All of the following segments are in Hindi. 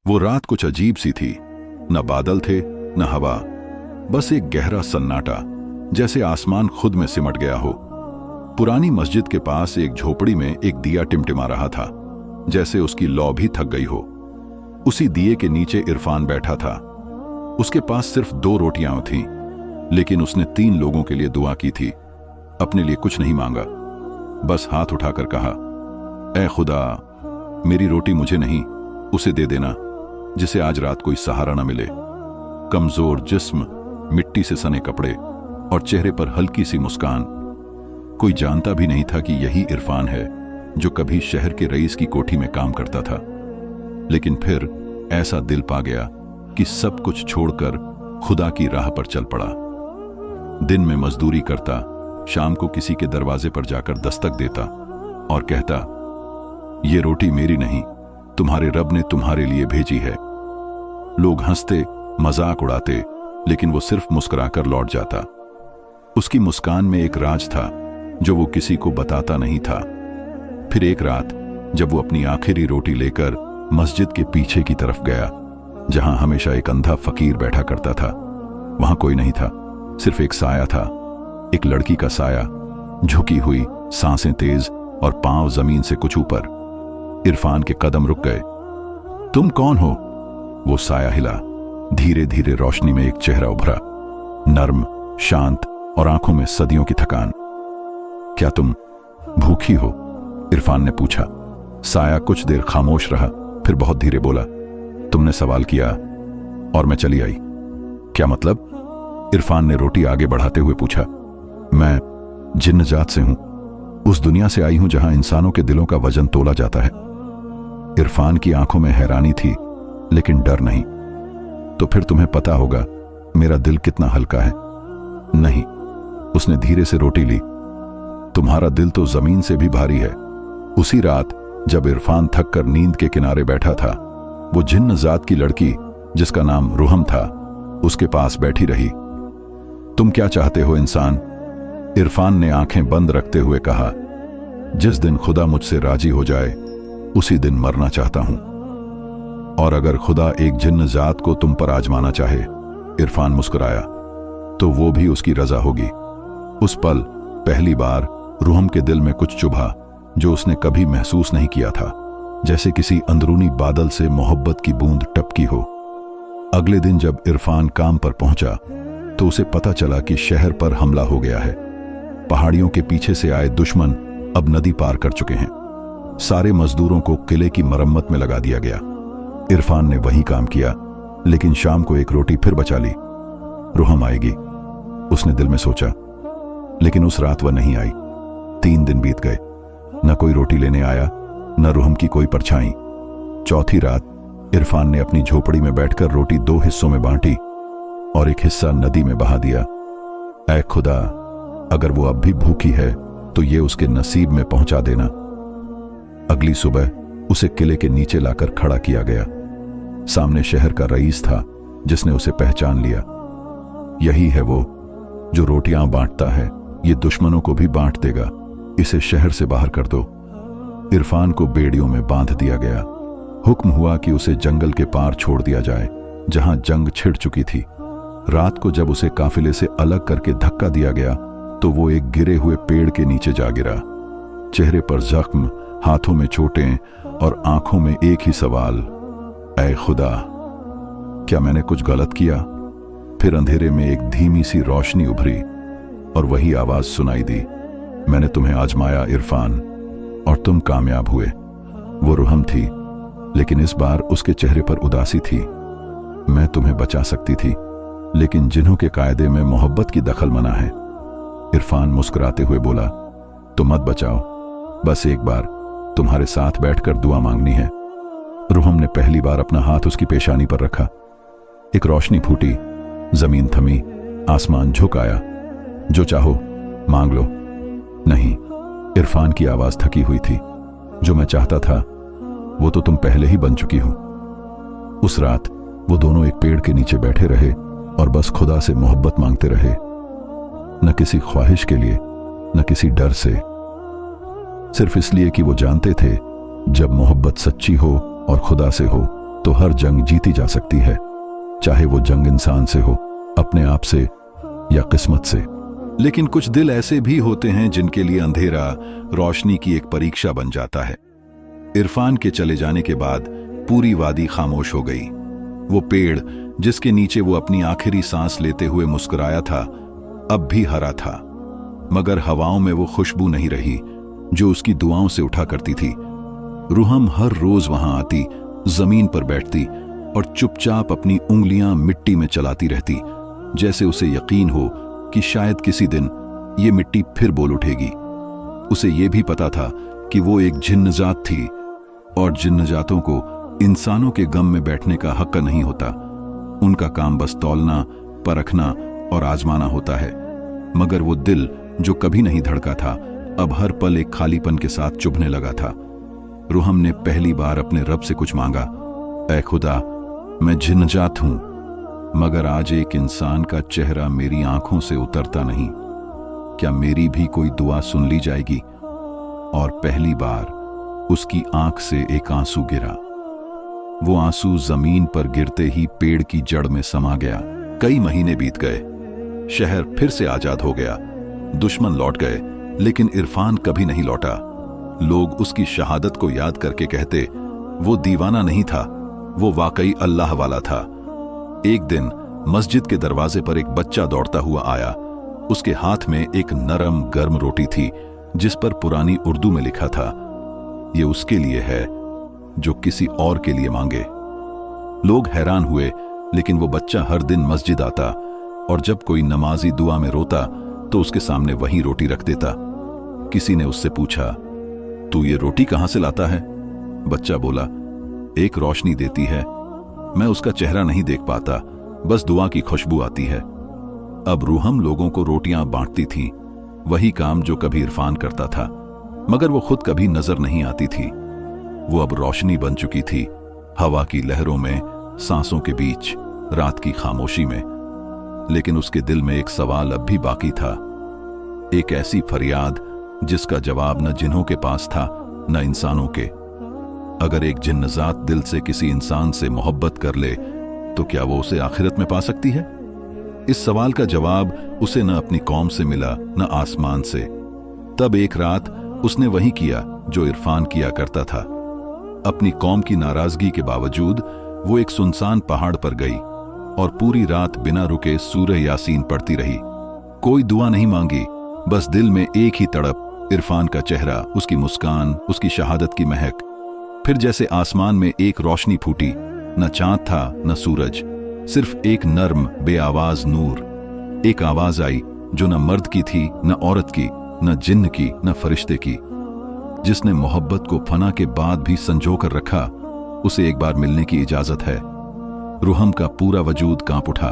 वो रात कुछ अजीब सी थी। न बादल थे न हवा, बस एक गहरा सन्नाटा, जैसे आसमान खुद में सिमट गया हो। पुरानी मस्जिद के पास एक झोपड़ी में एक दिया टिमटिमा रहा था, जैसे उसकी लौ भी थक गई हो। उसी दिए के नीचे इरफान बैठा था। उसके पास सिर्फ 2 रोटियां थीं, लेकिन उसने 3 लोगों के लिए दुआ की थी। अपने लिए कुछ नहीं मांगा, बस हाथ उठाकर कहा, ऐ खुदा, मेरी रोटी मुझे नहीं, उसे दे देना जिसे आज रात कोई सहारा न मिले। कमजोर जिस्म, मिट्टी से सने कपड़े और चेहरे पर हल्की सी मुस्कान। कोई जानता भी नहीं था कि यही इरफान है जो कभी शहर के रईस की कोठी में काम करता था। लेकिन फिर ऐसा दिल पा गया कि सब कुछ छोड़कर खुदा की राह पर चल पड़ा। दिन में मजदूरी करता, शाम को किसी के दरवाजे पर जाकर दस्तक देता और कहता, ये रोटी मेरी नहीं, तुम्हारे रब ने तुम्हारे लिए भेजी है। लोग हंसते, मजाक उड़ाते, लेकिन वो सिर्फ मुस्कुराकर लौट जाता। उसकी मुस्कान में एक राज था जो वो किसी को बताता नहीं था। फिर एक रात जब वो अपनी आखिरी रोटी लेकर मस्जिद के पीछे की तरफ गया, जहां हमेशा एक अंधा फकीर बैठा करता था, वहां कोई नहीं था, सिर्फ एक साया था। एक लड़की का साया, झुकी हुई, सांसें तेज और पांव जमीन से कुछ ऊपर। इरफान के कदम रुक गए। तुम कौन हो? वो साया हिला। धीरे धीरे रोशनी में एक चेहरा उभरा, नर्म, शांत और आंखों में सदियों की थकान। क्या तुम भूखी हो? इरफान ने पूछा। साया कुछ देर खामोश रहा, फिर बहुत धीरे बोला, तुमने सवाल किया और मैं चली आई। क्या मतलब? इरफान ने रोटी आगे बढ़ाते हुए पूछा। मैं जिन्न जात से हूं, उस दुनिया से आई हूं जहां इंसानों के दिलों का वजन तोला जाता है। इरफान की आंखों में हैरानी थी, लेकिन डर नहीं। तो फिर तुम्हें पता होगा मेरा दिल कितना हल्का है। नहीं, उसने धीरे से रोटी ली। तुम्हारा दिल तो जमीन से भी भारी है। उसी रात जब इरफान थक कर नींद के किनारे बैठा था, वो जिन्न जात की लड़की, जिसका नाम रुहम था, उसके पास बैठी रही। तुम क्या चाहते हो इंसान? इरफान ने आंखें बंद रखते हुए कहा, जिस दिन खुदा मुझसे राजी हो जाए उसी दिन मरना चाहता हूं। और अगर खुदा एक जिन्न जात को तुम पर आजमाना चाहे, इरफान मुस्कुराया, तो वो भी उसकी रजा होगी। उस पल पहली बार रुहम के दिल में कुछ चुभा जो उसने कभी महसूस नहीं किया था, जैसे किसी अंदरूनी बादल से मोहब्बत की बूंद टपकी हो। अगले दिन जब इरफान काम पर पहुंचा तो उसे पता चला कि शहर पर हमला हो गया है। पहाड़ियों के पीछे से आए दुश्मन अब नदी पार कर चुके हैं। सारे मजदूरों को किले की मरम्मत में लगा दिया गया। इरफान ने वही काम किया, लेकिन शाम को एक रोटी फिर बचा ली। रुहम आएगी, उसने दिल में सोचा, लेकिन उस रात वह नहीं आई। 3 दिन बीत गए, न कोई रोटी लेने आया, न रुहम की कोई परछाई। चौथी रात इरफान ने अपनी झोपड़ी में बैठकर रोटी 2 हिस्सों में बांटी और एक हिस्सा नदी में बहा दिया। ऐ खुदा, अगर वो अब भी भूखी है तो ये उसके नसीब में पहुंचा देना। अगली सुबह उसे किले के नीचे लाकर खड़ा किया गया। सामने शहर का रईस था, जिसने उसे पहचान लिया। यही है वो जो रोटियां बांटता है, ये दुश्मनों को भी बांट देगा। इसे शहर से बाहर कर दो। इरफान को बेड़ियों में बांध दिया गया। हुक्म हुआ कि उसे जंगल के पार छोड़ दिया जाए, जहां जंग छिड़ चुकी थी। रात को जब उसे काफिले से अलग करके धक्का दिया गया तो वो एक गिरे हुए पेड़ के नीचे जा गिरा। चेहरे पर जख्म, हाथों में चोटें और आंखों में एक ही सवाल, ऐ खुदा, क्या मैंने कुछ गलत किया? फिर अंधेरे में एक धीमी सी रोशनी उभरी और वही आवाज सुनाई दी, मैंने तुम्हें आजमाया इरफान, और तुम कामयाब हुए। वो रुहम थी, लेकिन इस बार उसके चेहरे पर उदासी थी। मैं तुम्हें बचा सकती थी, लेकिन जिन्हों के कायदे में मोहब्बत की दखल मना है। इरफान मुस्कुराते हुए बोला, तो मत बचाओ, बस एक बार तुम्हारे साथ बैठकर दुआ मांगनी है। रुहम ने पहली बार अपना हाथ उसकी पेशानी पर रखा। एक रोशनी फूटी, जमीन थमी, आसमान झुक आया। जो चाहो मांग लो। नहीं, इरफान की आवाज थकी हुई थी, जो मैं चाहता था वो तो तुम पहले ही बन चुकी हो। उस रात वो दोनों एक पेड़ के नीचे बैठे रहे और बस खुदा से मोहब्बत मांगते रहे, न किसी ख्वाहिश के लिए, न किसी डर से, सिर्फ इसलिए कि वो जानते थे जब मोहब्बत सच्ची हो और खुदा से हो तो हर जंग जीती जा सकती है, चाहे वो जंग इंसान से हो, अपने आप से या किस्मत से। लेकिन कुछ दिल ऐसे भी होते हैं जिनके लिए अंधेरा रोशनी की एक परीक्षा बन जाता है। इरफान के चले जाने के बाद पूरी वादी खामोश हो गई। वो पेड़ जिसके नीचे वो अपनी आखिरी सांस लेते हुए मुस्कुराया था, अब भी हरा था, मगर हवाओं में वो खुशबू नहीं रही जो उसकी दुआओं से उठा करती थी। रूहम हर रोज वहां आती, जमीन पर बैठती और चुपचाप अपनी उंगलियां मिट्टी में चलाती रहती, जैसे उसे यकीन हो कि शायद किसी दिन ये मिट्टी फिर बोल उठेगी। उसे ये भी पता था कि वो एक जिन्नजात थी और जिन्नजातों को इंसानों के गम में बैठने का हक नहीं होता। उनका काम बस तौलना, परखना और आजमाना होता है। मगर वो दिल जो कभी नहीं धड़का था, अब हर पल एक खालीपन के साथ चुभने लगा था। रूहम ने पहली बार अपने रब से कुछ मांगा, ऐ खुदा, मैं जिन्नजात हूं, मगर आज एक इंसान का चेहरा मेरी आंखों से उतरता नहीं। क्या मेरी भी कोई दुआ सुन ली जाएगी? और पहली बार उसकी आंख से एक आंसू गिरा। वो आंसू जमीन पर गिरते ही पेड़ की जड़ में समा गया। कई महीने बीत गए, शहर फिर से आजाद हो गया, दुश्मन लौट गए, लेकिन इरफान कभी नहीं लौटा। लोग उसकी शहादत को याद करके कहते, वो दीवाना नहीं था, वो वाकई अल्लाह वाला था। एक दिन मस्जिद के दरवाजे पर एक बच्चा दौड़ता हुआ आया। उसके हाथ में एक नरम गर्म रोटी थी जिस पर पुरानी उर्दू में लिखा था, ये उसके लिए है जो किसी और के लिए मांगे। लोग हैरान हुए, लेकिन वो बच्चा हर दिन मस्जिद आता और जब कोई नमाजी दुआ में रोता तो उसके सामने वही रोटी रख देता। किसी ने उससे पूछा, तू ये रोटी कहां से लाता है? बच्चा बोला, एक रोशनी देती है, मैं उसका चेहरा नहीं देख पाता, बस दुआ की खुशबू आती है। अब रूहम लोगों को रोटियां बांटती थी, वही काम जो कभी इरफान करता था, मगर वो खुद कभी नजर नहीं आती थी। वो अब रोशनी बन चुकी थी, हवा की लहरों में, सांसों के बीच, रात की खामोशी में। लेकिन उसके दिल में एक सवाल अब भी बाकी था, एक ऐसी फरियाद जिसका जवाब न जिन्हों के पास था न इंसानों के। अगर एक जिन्नजात दिल से किसी इंसान से मोहब्बत कर ले तो क्या वो उसे आखिरत में पा सकती है? इस सवाल का जवाब उसे न अपनी कौम से मिला न आसमान से। तब एक रात उसने वही किया जो इरफान किया करता था। अपनी कौम की नाराजगी के बावजूद वो एक सुनसान पहाड़ पर गई और पूरी रात बिना रुके सूरह यासीन पढ़ती रही। कोई दुआ नहीं मांगी, बस दिल में एक ही तड़प, इरफान का चेहरा, उसकी मुस्कान, उसकी शहादत की महक। फिर जैसे आसमान में एक रोशनी फूटी, न चांद था न सूरज, सिर्फ एक नर्म बेआवाज नूर। एक आवाज आई जो न मर्द की थी न औरत की, न जिन्न की न फरिश्ते की। जिसने मोहब्बत को फना के बाद भी संजो कर रखा, उसे एक बार मिलने की इजाजत है। रूहम का पूरा वजूद कांप उठा।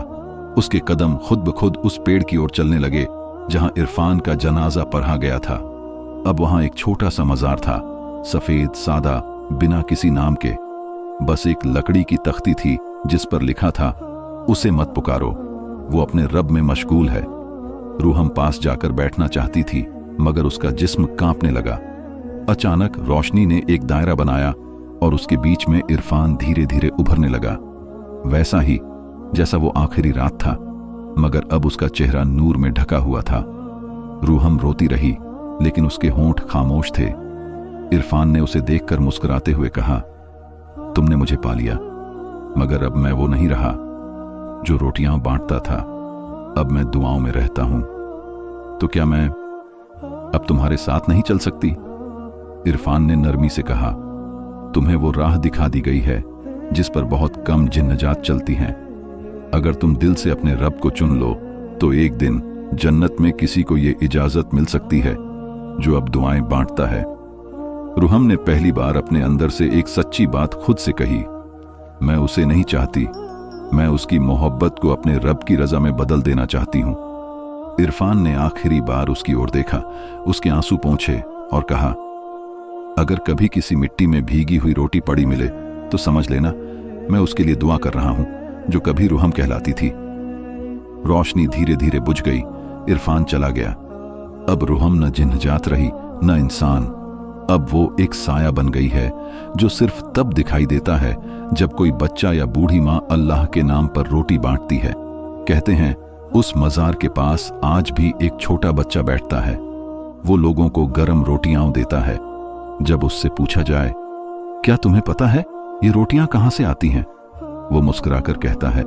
उसके कदम खुद ब खुद उस पेड़ की ओर चलने लगे जहां इरफान का जनाजा पढ़ा गया था। अब वहां एक छोटा सा मजार था, सफेद, सादा, बिना किसी नाम के। बस एक लकड़ी की तख्ती थी जिस पर लिखा था, उसे मत पुकारो, वो अपने रब में मशगूल है। रूहम पास जाकर बैठना चाहती थी, मगर उसका जिस्म कांपने लगा। अचानक रोशनी ने एक दायरा बनाया और उसके बीच में इरफान धीरे धीरे उभरने लगा, वैसा ही जैसा वो आखिरी रात था, मगर अब उसका चेहरा नूर में ढका हुआ था। रूहम रोती रही, लेकिन उसके होंठ खामोश थे। इरफान ने उसे देखकर मुस्कुराते हुए कहा, तुमने मुझे पा लिया, मगर अब मैं वो नहीं रहा जो रोटियां बांटता था। अब मैं दुआओं में रहता हूं। तो क्या मैं अब तुम्हारे साथ नहीं चल सकती? इरफान ने नरमी से कहा, तुम्हें वो राह दिखा दी गई है जिस पर बहुत कम जिन्नजात चलती हैं। अगर तुम दिल से अपने रब को चुन लो तो एक दिन जन्नत में किसी को ये इजाजत मिल सकती है जो अब दुआएं बांटता है। रूहम ने पहली बार अपने अंदर से एक सच्ची बात खुद से कही, मैं उसे नहीं चाहती, मैं उसकी मोहब्बत को अपने रब की रजा में बदल देना चाहती हूं। इरफान ने आखिरी बार उसकी ओर देखा, उसके आंसू पोंछे और कहा, अगर कभी किसी मिट्टी में भीगी हुई रोटी पड़ी मिले तो समझ लेना मैं उसके लिए दुआ कर रहा हूं जो कभी रूहम कहलाती थी। रोशनी धीरे धीरे बुझ गई। इरफान चला गया। अब रूहम न जिन्नजात रही न इंसान, अब वो एक साया बन गई है जो सिर्फ तब दिखाई देता है जब कोई बच्चा या बूढ़ी माँ अल्लाह के नाम पर रोटी बांटती है। कहते हैं उस मजार के पास आज भी एक छोटा बच्चा बैठता है। वो लोगों को गरम रोटियां देता है। जब उससे पूछा जाए, क्या तुम्हें पता है ये रोटियां कहां से आती हैं, वो मुस्कुराकर कहता है,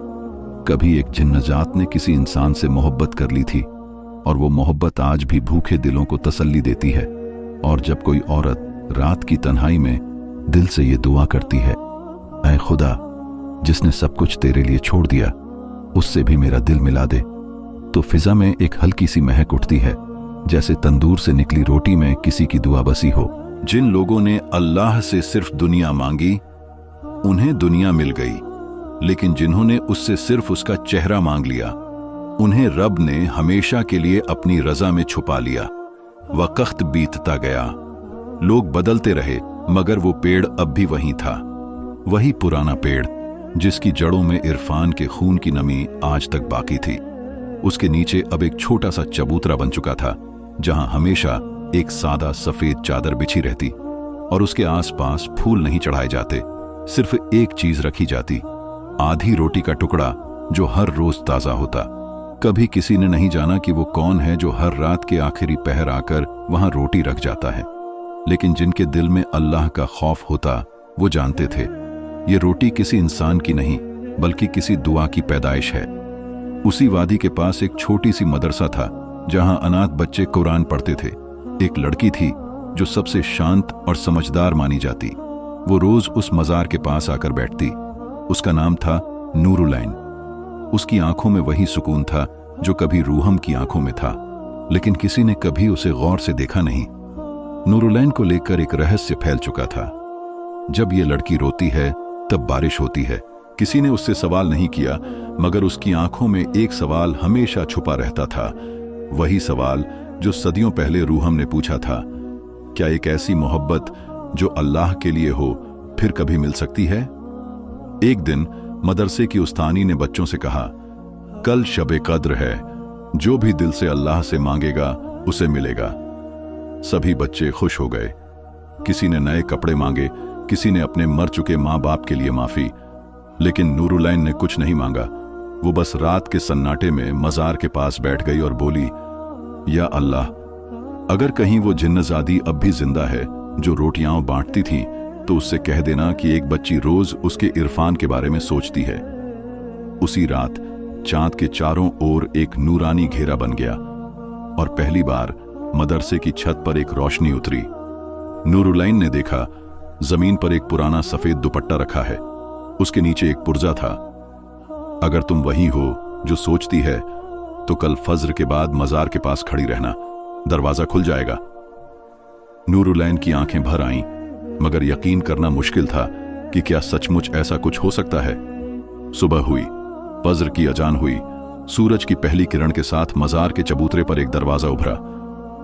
कभी एक जिन्नजात ने किसी इंसान से मोहब्बत कर ली थी और वो मोहब्बत आज भी भूखे दिलों को तसल्ली देती है। और जब कोई औरत रात की तन्हाई में दिल से ये दुआ करती है, ऐ खुदा जिसने सब कुछ तेरे लिए छोड़ दिया, उससे भी मेरा दिल मिला दे, तो फिजा में एक हल्की सी महक उठती है, जैसे तंदूर से निकली रोटी में किसी की दुआ बसी हो। जिन लोगों ने अल्लाह से सिर्फ दुनिया मांगी उन्हें दुनिया मिल गई, लेकिन जिन्होंने उससे सिर्फ उसका चेहरा मांग लिया उन्हें रब ने हमेशा के लिए अपनी रजा में छुपा लिया। वक्त बीतता गया, लोग बदलते रहे, मगर वो पेड़ अब भी वहीं था, वही पुराना पेड़ जिसकी जड़ों में इरफान के खून की नमी आज तक बाकी थी। उसके नीचे अब एक छोटा सा चबूतरा बन चुका था, जहां हमेशा एक सादा सफेद चादर बिछी रहती और उसके आसपास फूल नहीं चढ़ाए जाते, सिर्फ एक चीज रखी जाती, आधी रोटी का टुकड़ा जो हर रोज ताजा होता। कभी किसी ने नहीं जाना कि वो कौन है जो हर रात के आखिरी पहर आकर वहां रोटी रख जाता है, लेकिन जिनके दिल में अल्लाह का खौफ होता वो जानते थे ये रोटी किसी इंसान की नहीं बल्कि किसी दुआ की पैदाइश है। उसी वादी के पास एक छोटी सी मदरसा था जहां अनाथ बच्चे कुरान पढ़ते थे। एक लड़की थी जो सबसे शांत और समझदार मानी जाती। वो रोज उस मजार के पास आकर बैठती। उसका नाम था नूरुलैन। उसकी आंखों में वही सुकून था जो कभी रूहम की आंखों में था, लेकिन किसी ने कभी उसे गौर से देखा नहीं। नूरुलैन को लेकर एक रहस्य फैल चुका था। जब ये लड़की रोती है तब बारिश होती है। किसी ने उससे सवाल नहीं किया, मगर उसकी आंखों में एक सवाल हमेशा छुपा रहता था, वही सवाल जो सदियों पहले रूहम ने पूछा था, क्या एक ऐसी मोहब्बत जो अल्लाह के लिए हो फिर कभी मिल सकती है? एक दिन मदरसे की उस्तानी ने बच्चों से कहा, कल शबे कद्र है, जो भी दिल से अल्लाह से मांगेगा उसे मिलेगा। सभी बच्चे खुश हो गए। किसी ने नए कपड़े मांगे, किसी ने अपने मर चुके माँ बाप के लिए माफी, लेकिन नूरुलैन ने कुछ नहीं मांगा। वो बस रात के सन्नाटे में मजार के पास बैठ गई और बोली, या अल्लाह, अगर कहीं वो जिन्नजादी अब भी जिंदा है जो रोटियां बांटती थी, तो उससे कह देना कि एक बच्ची रोज उसके इरफान के बारे में सोचती है। उसी रात चांद के चारों ओर एक नूरानी घेरा बन गया और पहली बार मदरसे की छत पर एक रोशनी उतरी। नूरुलैन ने देखा, जमीन पर एक पुराना सफेद दुपट्टा रखा है, उसके नीचे एक पुर्जा था। अगर तुम वही हो जो सोचती है तो कल फज्र के बाद मजार के पास खड़ी रहना, दरवाजा खुल जाएगा। नूरुलैन की आंखें भर आईं, मगर यकीन करना मुश्किल था कि क्या सचमुच ऐसा कुछ हो सकता है। सुबह हुई, फज्र की अजान हुई। सूरज की पहली किरण के साथ मजार के चबूतरे पर एक दरवाजा उभरा,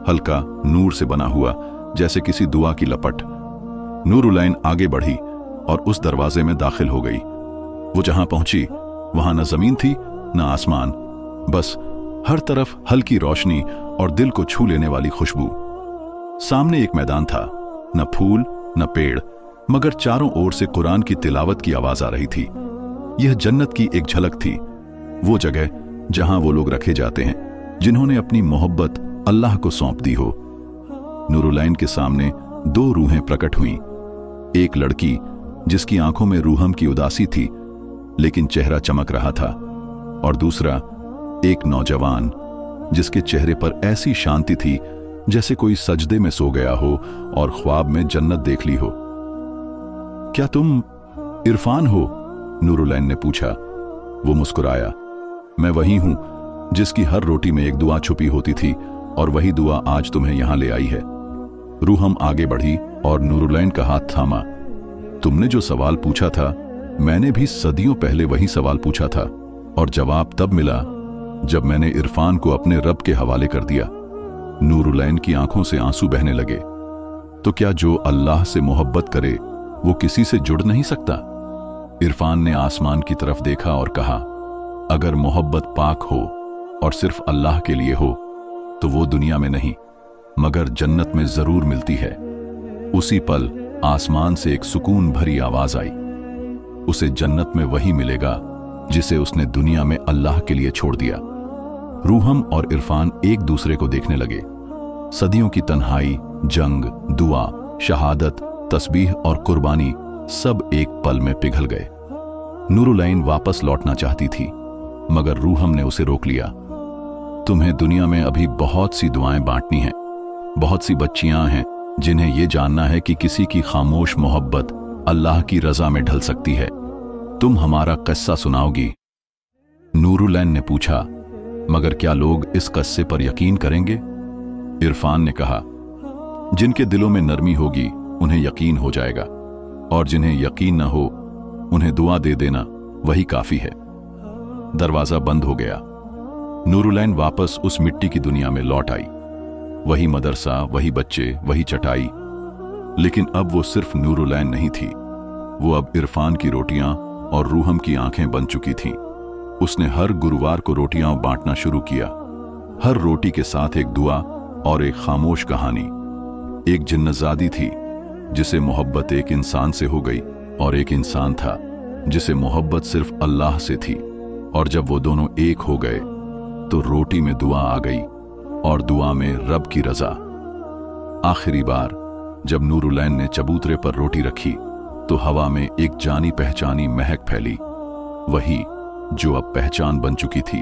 हल्का नूर से बना हुआ, जैसे किसी दुआ की लपट। नूरुलैन आगे बढ़ी और उस दरवाजे में दाखिल हो गई। वो जहां पहुंची वहां न जमीन थी न आसमान, बस हर तरफ हल्की रोशनी और दिल को छू लेने वाली खुशबू। सामने एक मैदान था, न फूल न पेड़, मगर चारों ओर से कुरान की तिलावत की आवाज आ रही थी। यह जन्नत की एक झलक थी, वो जगह जहां वो लोग रखे जाते हैं जिन्होंने अपनी मोहब्बत अल्लाह को सौंप दी हो। नूरुलैन के सामने दो रूहें प्रकट हुईं। एक लड़की जिसकी आंखों में रूहम की उदासी थी लेकिन चेहरा चमक रहा था, और दूसरा एक नौजवान जिसके चेहरे पर ऐसी शांति थी जैसे कोई सजदे में सो गया हो और ख्वाब में जन्नत देख ली हो। क्या तुम इरफान हो? नूरुलैन ने पूछा। वो मुस्कुराया, मैं वही हूं जिसकी हर रोटी में एक दुआ छुपी होती थी, और वही दुआ आज तुम्हें यहां ले आई है। रूहम आगे बढ़ी और नूरुलैन का हाथ थामा। तुमने जो सवाल पूछा था, मैंने भी सदियों पहले वही सवाल पूछा था, और जवाब तब मिला जब मैंने इरफान को अपने रब के हवाले कर दिया। नूरुलैन की आंखों से आंसू बहने लगे। तो क्या जो अल्लाह से मोहब्बत करे वो किसी से जुड़ नहीं सकता? इरफान ने आसमान की तरफ देखा और कहा, अगर मोहब्बत पाक हो और सिर्फ अल्लाह के लिए हो तो वो दुनिया में नहीं मगर जन्नत में जरूर मिलती है। उसी पल आसमान से एक सुकून भरी आवाज आई, उसे जन्नत में वही मिलेगा जिसे उसने दुनिया में अल्लाह के लिए छोड़ दिया। रूहम और इरफान एक दूसरे को देखने लगे। सदियों की तन्हाई, जंग, दुआ, शहादत, तस्बीह और कुर्बानी सब एक पल में पिघल गए। नूरुलैन वापस लौटना चाहती थी, मगर रूहम ने उसे रोक लिया। तुम्हें दुनिया में अभी बहुत सी दुआएं बांटनी हैं, बहुत सी बच्चियां हैं जिन्हें यह जानना है कि किसी की खामोश मोहब्बत अल्लाह की रजा में ढल सकती है। तुम हमारा किस्सा सुनाओगी? नूरुलैन ने पूछा, मगर क्या लोग इस किस्से पर यकीन करेंगे? इरफान ने कहा, जिनके दिलों में नरमी होगी उन्हें यकीन हो जाएगा, और जिन्हें यकीन न हो उन्हें दुआ दे देना वही काफी है। दरवाजा बंद हो गया। नूरुलैन वापस उस मिट्टी की दुनिया में लौट आई। वही मदरसा, वही बच्चे, वही चटाई। लेकिन अब वो सिर्फ नूरुलैन नहीं थी, वो अब इरफान की रोटियां और रूहम की आंखें बन चुकी थीं। उसने हर गुरुवार को रोटियां बांटना शुरू किया, हर रोटी के साथ एक दुआ और एक खामोश कहानी। एक जिन्नतज़ादी थी जिसे मोहब्बत एक इंसान से हो गई, और एक इंसान था जिसे मोहब्बत सिर्फ अल्लाह से थी। और जब वो दोनों एक हो गए तो रोटी में दुआ आ गई और दुआ में रब की रजा। आखिरी बार जब नूरुलैन ने चबूतरे पर रोटी रखी तो हवा में एक जानी पहचानी महक फैली, वही जो अब पहचान बन चुकी थी।